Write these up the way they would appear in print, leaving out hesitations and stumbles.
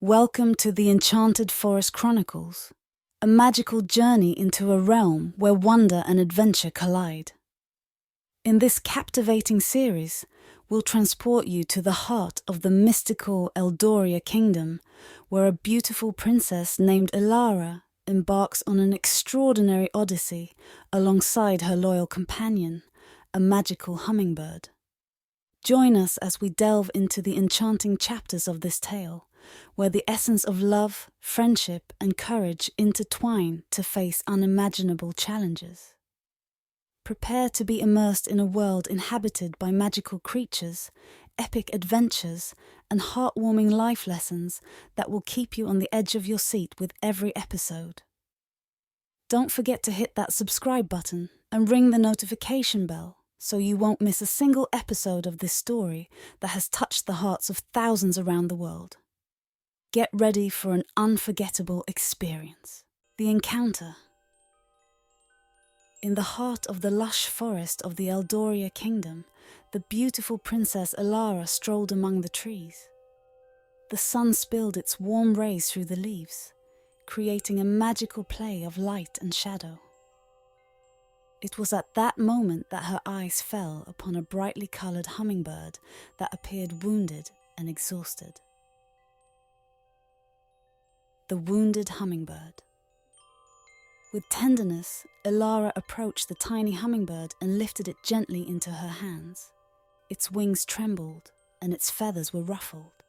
Welcome to the Enchanted Forest Chronicles, a magical journey into a realm where wonder and adventure collide. In this captivating series, we'll transport you to the heart of the mystical Eldoria Kingdom, where a beautiful princess named Elara embarks on an extraordinary odyssey alongside her loyal companion, a magical hummingbird. Join us as we delve into the enchanting chapters of this tale, where the essence of love, friendship, and courage intertwine to face unimaginable challenges. Prepare to be immersed in a world inhabited by magical creatures, epic adventures, and heartwarming life lessons that will keep you on the edge of your seat with every episode. Don't forget to hit that subscribe button and ring the notification bell so you won't miss a single episode of this story that has touched the hearts of thousands around the world. Get ready for an unforgettable experience. The encounter. In the heart of the lush forest of the Eldoria Kingdom, the beautiful Princess Elara strolled among the trees. The sun spilled its warm rays through the leaves, creating a magical play of light and shadow. It was at that moment that her eyes fell upon a brightly coloured hummingbird that appeared wounded and exhausted. The wounded hummingbird. With tenderness, Elara approached the tiny hummingbird and lifted it gently into her hands. Its wings trembled and its feathers were ruffled.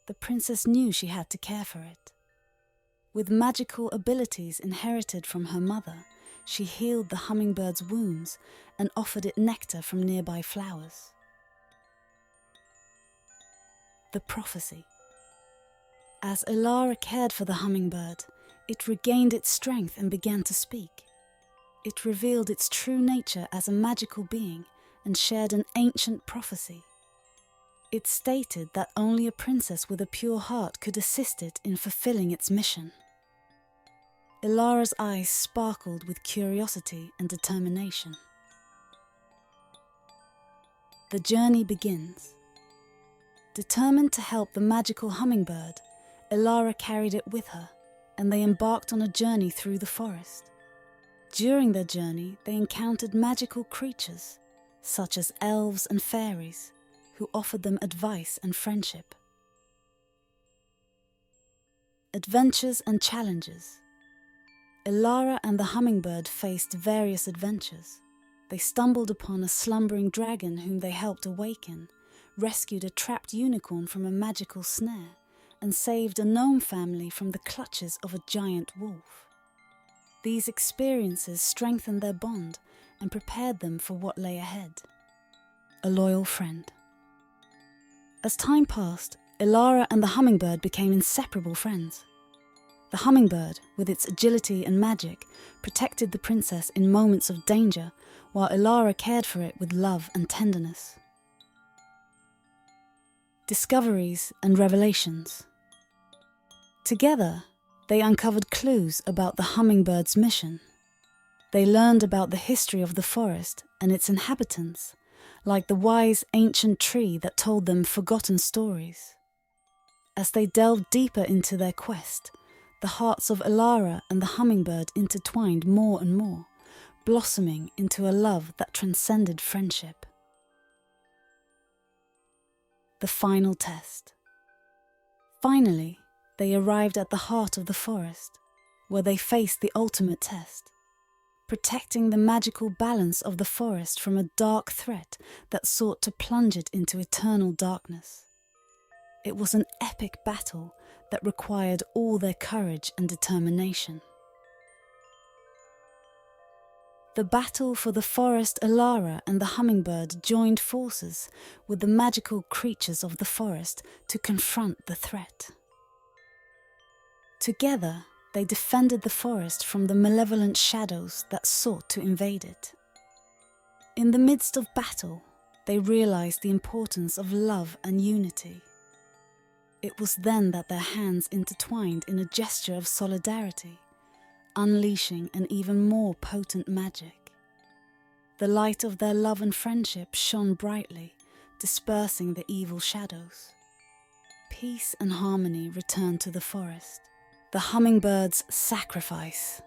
The princess knew she had to care for it. With magical abilities inherited from her mother, she healed the hummingbird's wounds and offered it nectar from nearby flowers. The prophecy. As Elara cared for the hummingbird, it regained its strength and began to speak. It revealed its true nature as a magical being and shared an ancient prophecy. It stated that only a princess with a pure heart could assist it in fulfilling its mission. Elara's eyes sparkled with curiosity and determination. The journey begins. Determined to help the magical hummingbird, Elara carried it with her, and they embarked on a journey through the forest. During their journey, they encountered magical creatures, such as elves and fairies, who offered them advice and friendship. Adventures and challenges. Elara and the hummingbird faced various adventures. They stumbled upon a slumbering dragon whom they helped awaken, rescued a trapped unicorn from a magical snare, and saved a gnome family from the clutches of a giant wolf. These experiences strengthened their bond and prepared them for what lay ahead. A loyal friend. As time passed, Elara and the hummingbird became inseparable friends. The hummingbird, with its agility and magic, protected the princess in moments of danger, while Elara cared for it with love and tenderness. Discoveries and revelations. Together, they uncovered clues about the hummingbird's mission. They learned about the history of the forest and its inhabitants, like the wise ancient tree that told them forgotten stories. As they delved deeper into their quest, the hearts of Elara and the hummingbird intertwined more and more, blossoming into a love that transcended friendship. The final test. Finally, they arrived at the heart of the forest, where they faced the ultimate test, protecting the magical balance of the forest from a dark threat that sought to plunge it into eternal darkness. It was an epic battle that required all their courage and determination. The battle for the forest. Elara and the hummingbird joined forces with the magical creatures of the forest to confront the threat. Together, they defended the forest from the malevolent shadows that sought to invade it. In the midst of battle, they realized the importance of love and unity. It was then that their hands intertwined in a gesture of solidarity, unleashing an even more potent magic. The light of their love and friendship shone brightly, dispersing the evil shadows. Peace and harmony returned to the forest. The hummingbird's sacrifice.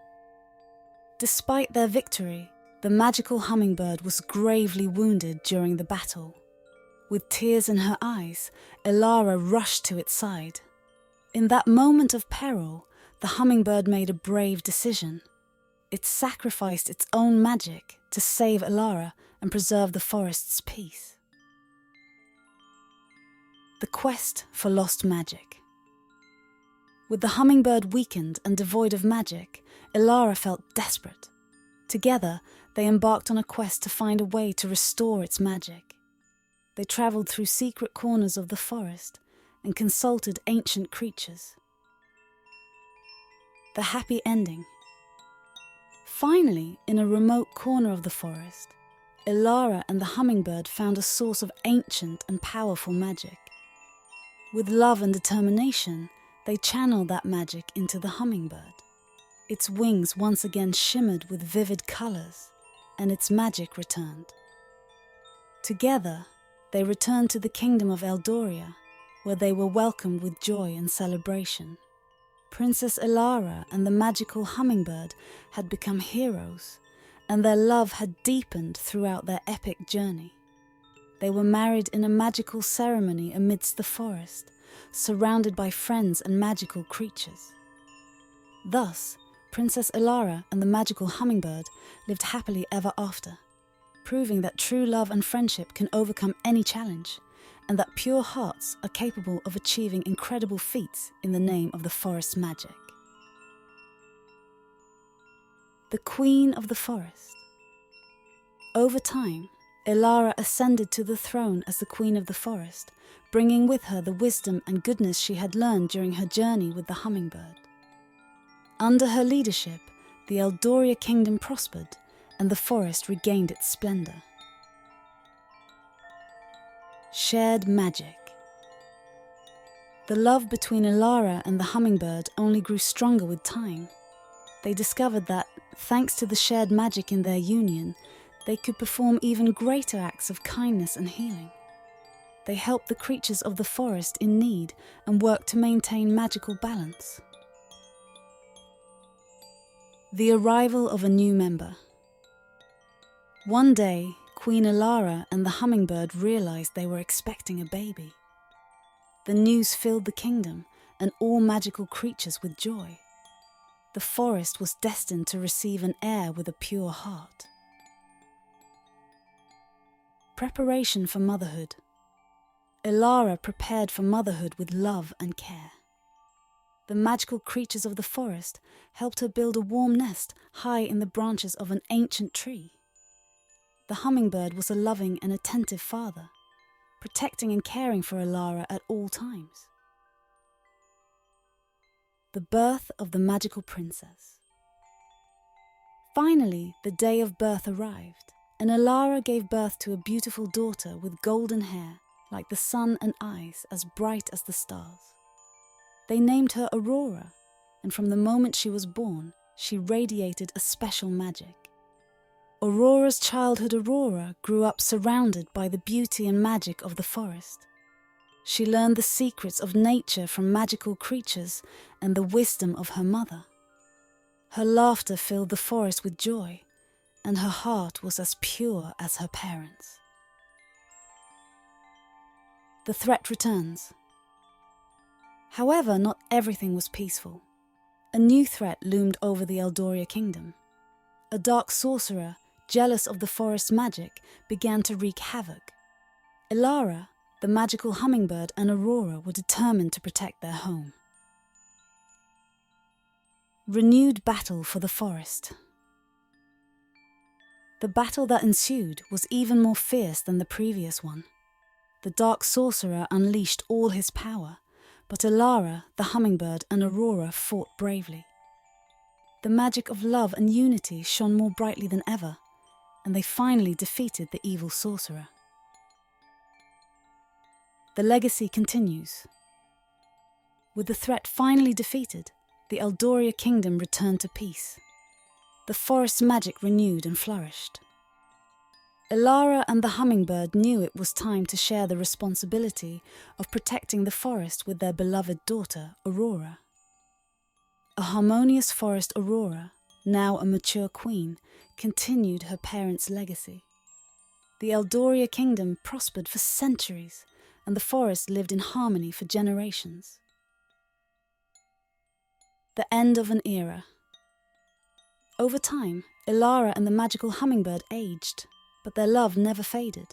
Despite their victory, the magical hummingbird was gravely wounded during the battle. With tears in her eyes, Elara rushed to its side. In that moment of peril, the hummingbird made a brave decision. It sacrificed its own magic to save Elara and preserve the forest's peace. The quest for lost magic. With the hummingbird weakened and devoid of magic, Elara felt desperate. Together, they embarked on a quest to find a way to restore its magic. They travelled through secret corners of the forest and consulted ancient creatures. The happy ending. Finally, in a remote corner of the forest, Elara and the hummingbird found a source of ancient and powerful magic. With love and determination, they channeled that magic into the hummingbird. Its wings once again shimmered with vivid colours, and its magic returned. Together, they returned to the kingdom of Eldoria, where they were welcomed with joy and celebration. Princess Elara and the magical hummingbird had become heroes, and their love had deepened throughout their epic journey. They were married in a magical ceremony amidst the forest, surrounded by friends and magical creatures. Thus, Princess Elara and the magical hummingbird lived happily ever after, proving that true love and friendship can overcome any challenge, and that pure hearts are capable of achieving incredible feats in the name of the forest magic. The Queen of the Forest. Over time, Elara ascended to the throne as the Queen of the Forest, bringing with her the wisdom and goodness she had learned during her journey with the hummingbird. Under her leadership, the Eldoria Kingdom prospered, and the forest regained its splendour. Shared magic. The love between Elara and the hummingbird only grew stronger with time. They discovered that, thanks to the shared magic in their union, they could perform even greater acts of kindness and healing. They helped the creatures of the forest in need and worked to maintain magical balance. The arrival of a new member. One day, Queen Elara and the hummingbird realized they were expecting a baby. The news filled the kingdom and all magical creatures with joy. The forest was destined to receive an heir with a pure heart. Preparation for motherhood. Elara prepared for motherhood with love and care. The magical creatures of the forest helped her build a warm nest high in the branches of an ancient tree. The hummingbird was a loving and attentive father, protecting and caring for Elara at all times. The birth of the magical princess. Finally, the day of birth arrived, and Elara gave birth to a beautiful daughter with golden hair, like the sun and eyes as bright as the stars. They named her Aurora, and from the moment she was born, she radiated a special magic. Aurora's childhood Aurora grew up surrounded by the beauty and magic of the forest. She learned the secrets of nature from magical creatures and the wisdom of her mother. Her laughter filled the forest with joy, and her heart was as pure as her parents. The threat returns. However, not everything was peaceful. A new threat loomed over the Eldoria Kingdom. A dark sorcerer, jealous of the forest's magic, began to wreak havoc. Elara, the magical hummingbird, and Aurora were determined to protect their home. Renewed battle for the forest. The battle that ensued was even more fierce than the previous one. The dark sorcerer unleashed all his power, but Elara, the hummingbird, and Aurora fought bravely. The magic of love and unity shone more brightly than ever, and they finally defeated the evil sorcerer. The legacy continues. With the threat finally defeated, the Eldoria Kingdom returned to peace. The forest's magic renewed and flourished. Elara and the hummingbird knew it was time to share the responsibility of protecting the forest with their beloved daughter, Aurora. A harmonious forest Aurora, now a mature queen, continued her parents' legacy. The Eldoria Kingdom prospered for centuries, and the forest lived in harmony for generations. The end of an era. Over time, Elara and the magical hummingbird aged, but their love never faded.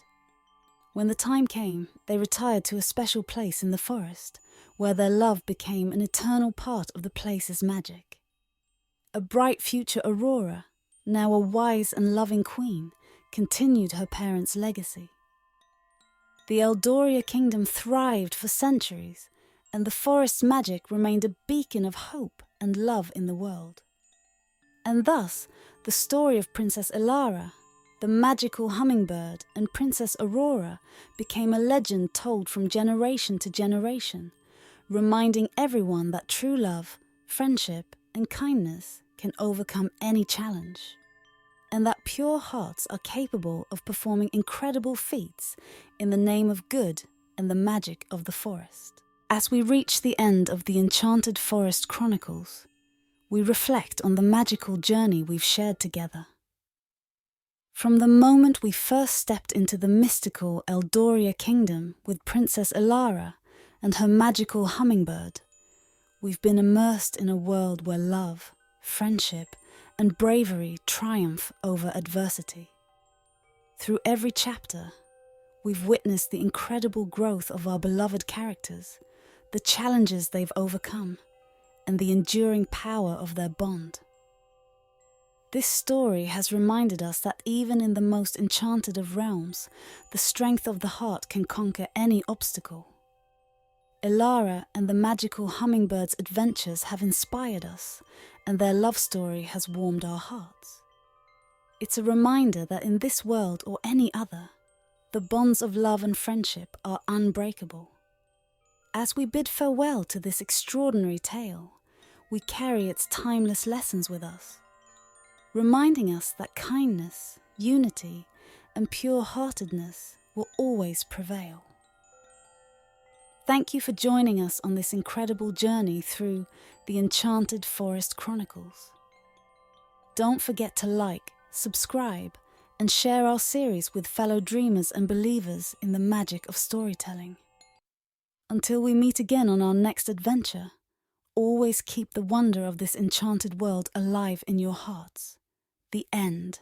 When the time came, they retired to a special place in the forest, where their love became an eternal part of the place's magic. A bright future Aurora, now a wise and loving queen, continued her parents' legacy. The Eldoria Kingdom thrived for centuries, and the forest's magic remained a beacon of hope and love in the world. And thus, the story of Princess Elara, the magical hummingbird, and Princess Aurora became a legend told from generation to generation, reminding everyone that true love, friendship, and kindness can overcome any challenge, and that pure hearts are capable of performing incredible feats in the name of good and the magic of the forest. As we reach the end of the Enchanted Forest Chronicles, we reflect on the magical journey we've shared together. From the moment we first stepped into the mystical Eldoria Kingdom with Princess Elara and her magical hummingbird, we've been immersed in a world where love, friendship, and bravery triumph over adversity. Through every chapter, we've witnessed the incredible growth of our beloved characters, the challenges they've overcome, and the enduring power of their bond. This story has reminded us that even in the most enchanted of realms, the strength of the heart can conquer any obstacle. Elara and the magical hummingbird's adventures have inspired us, and their love story has warmed our hearts. It's a reminder that in this world or any other, the bonds of love and friendship are unbreakable. As we bid farewell to this extraordinary tale, we carry its timeless lessons with us, reminding us that kindness, unity, and pure-heartedness will always prevail. Thank you for joining us on this incredible journey through the Enchanted Forest Chronicles. Don't forget to like, subscribe, and share our series with fellow dreamers and believers in the magic of storytelling. Until we meet again on our next adventure, always keep the wonder of this enchanted world alive in your hearts. The end.